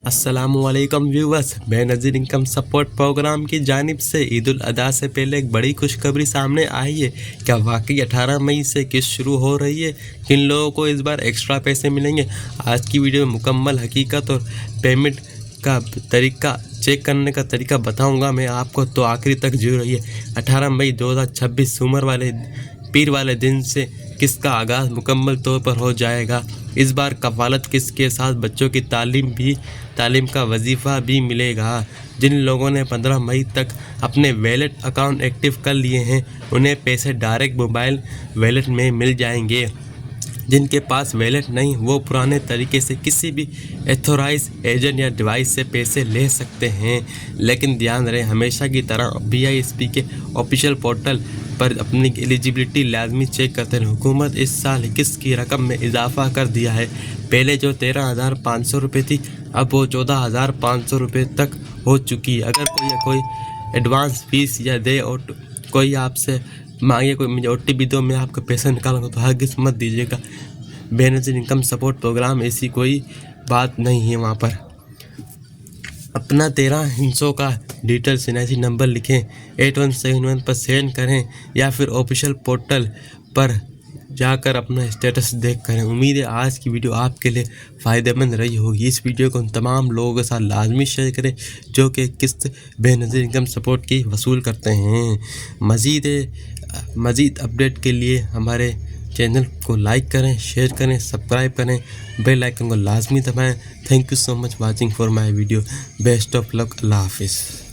अस्सलामुअलैकुम व्यूवर्स, मैं नज़ीर income support programme की जानिब से ईद उल अदा से पहले एक बड़ी खुशखबरी सामने आई है। क्या वाकई 18 मई से किस्त शुरू हो रही है? किन लोगों को इस बार एक्स्ट्रा पैसे मिलेंगे? आज की वीडियो में मुकम्मल हकीकत और पेमेंट का तरीका चेक करने का तरीका बताऊंगा मैं आपको, तो आखिरी तक जुड़ रहिए। 18 मई 2026 सोमवार वाले पीर वाले दिन से किस्त का आगाज़ मुकम्मल तौर पर हो जाएगा। इस बार कफ़ालत किस्त के साथ बच्चों की तालीम का वजीफ़ा भी मिलेगा। जिन लोगों ने 15 मई तक अपने वैलेट अकाउंट एक्टिव कर लिए हैं, उन्हें पैसे डायरेक्ट मोबाइल वैलेट में मिल जाएंगे। जिनके पास वैलेट नहीं, वो पुराने तरीके से किसी भी एथोराइज एजेंट या डिवाइस से पैसे ले सकते हैं। लेकिन ध्यान रहे, हमेशा की तरह BISP के ऑफिशियल पोर्टल पर अपनी एलिजिबिलिटी लाजमी चेक करते हैं। हुकूमत इस साल किस्त की रकम में इजाफा कर दिया है। पहले जो 13,500 रुपये थी, अब वो 14,500 रुपये तक हो चुकी है। अगर कोई एडवांस फीस या दे और कोई आपसे मांगे, कोई मुझे OTP दो, मैं आपका पैसा निकालूंगा, तो हरगिज़ मत दीजिएगा। बेनज़ीर इनकम सपोर्ट प्रोग्राम ऐसी कोई बात नहीं है। वहाँ पर अपना 13 हिस्सों का डिटेल NIC नंबर लिखें, 8171 पर सेंड करें या फिर ऑफिशियल पोर्टल पर जाकर अपना स्टेटस देख करें। उम्मीद है आज की वीडियो आपके लिए फ़ायदेमंद रही होगी। इस वीडियो को उन तमाम लोगों के साथ लाजमी शेयर करें जो कि किस्त बेनज़ीर इनकम सपोर्ट की वसूल करते हैं। मज़ीद अपडेट के लिए हमारे चैनल को लाइक करें, शेयर करें, सब्सक्राइब करें, बेल आइकन को लाजमी दबाएं। Thank you so much watching for my video. Best of luck. अल्लाह हाफिज़।